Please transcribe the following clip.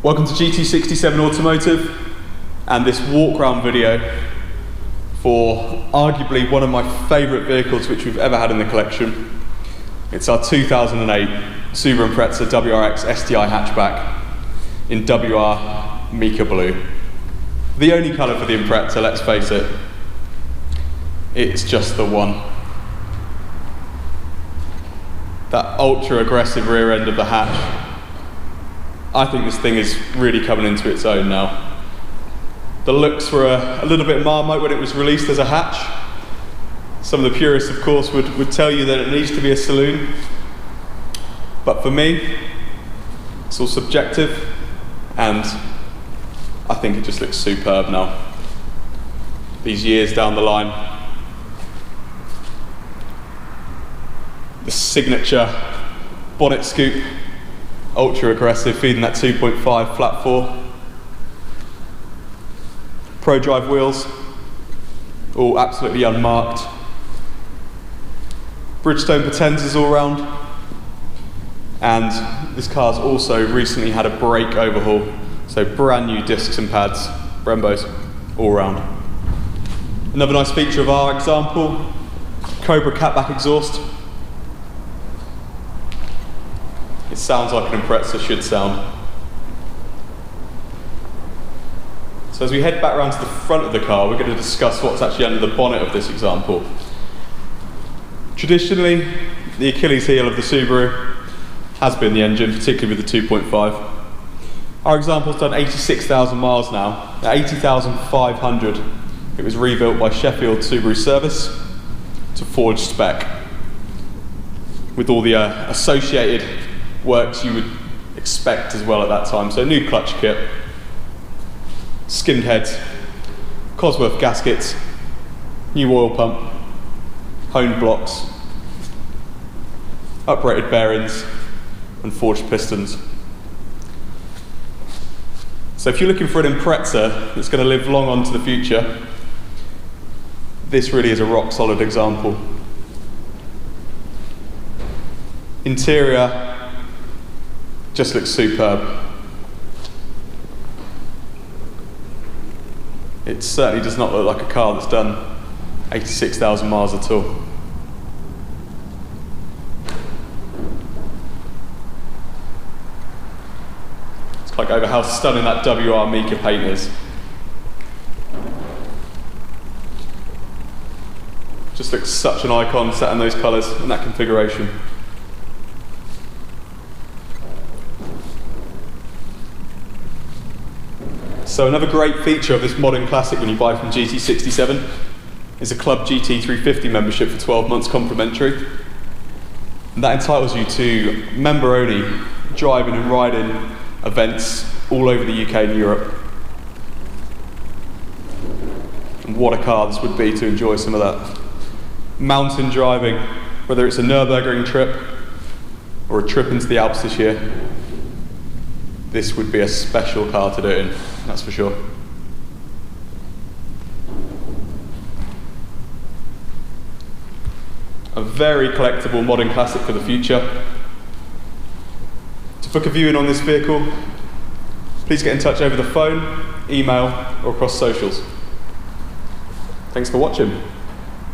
Welcome to GT Sixty-Seven Automotive and this walk around video for arguably one of my favourite vehicles which we've ever had in the collection. It's our 2008 Subaru Impreza WRX STI hatchback in WR Mica blue. The only colour for the Impreza, let's face it. It's just the one. That ultra aggressive rear end of the hatch. I think this thing is really coming into its own now. The looks were a little bit Marmite when it was released as a hatch. Some of the purists, of course, would tell you that it needs to be a saloon. But for me, it's all subjective, and I think it just looks superb now. These years down the line. The signature bonnet scoop. Ultra aggressive, feeding that 2.5 flat 4. Pro drive wheels, all absolutely unmarked. Bridgestone potenzas all round. And this car's also recently had a brake overhaul, so brand new discs and pads, Brembos, all round. Another nice feature of our example, Cobra catback exhaust. It sounds like an Impreza should sound. So as we head back around to the front of the car, we're going to discuss what's actually under the bonnet of this example. Traditionally, the Achilles heel of the Subaru has been the engine, particularly with the 2.5. Our example's done 86,000 miles now. At 80,500, it was rebuilt by Sheffield Subaru Service to forged spec, with all the associated works you would expect as well at that time. So new clutch kit, skimmed heads, Cosworth gaskets, new oil pump, honed blocks, uprated bearings and forged pistons. So if you're looking for an Impreza that's going to live long on to the future, this really is a rock solid example. Interior just looks superb. It certainly does not look like a car that's done 86,000 miles at all. It's like over how stunning that WR Mica paint is. Just looks such an icon set in those colours and that configuration. So another great feature of this modern classic when you buy from GT Sixty-Seven is a Club GT 350 membership for 12 months complimentary. And that entitles you to member-only driving and riding events all over the UK and Europe. And what a car this would be to enjoy some of that. Mountain driving, whether it's a Nürburgring trip or a trip into the Alps this year, this would be a special car to do it in, that's for sure. A very collectible modern classic for the future. To book a viewing on this vehicle, please get in touch over the phone, email, or across socials. Thanks for watching.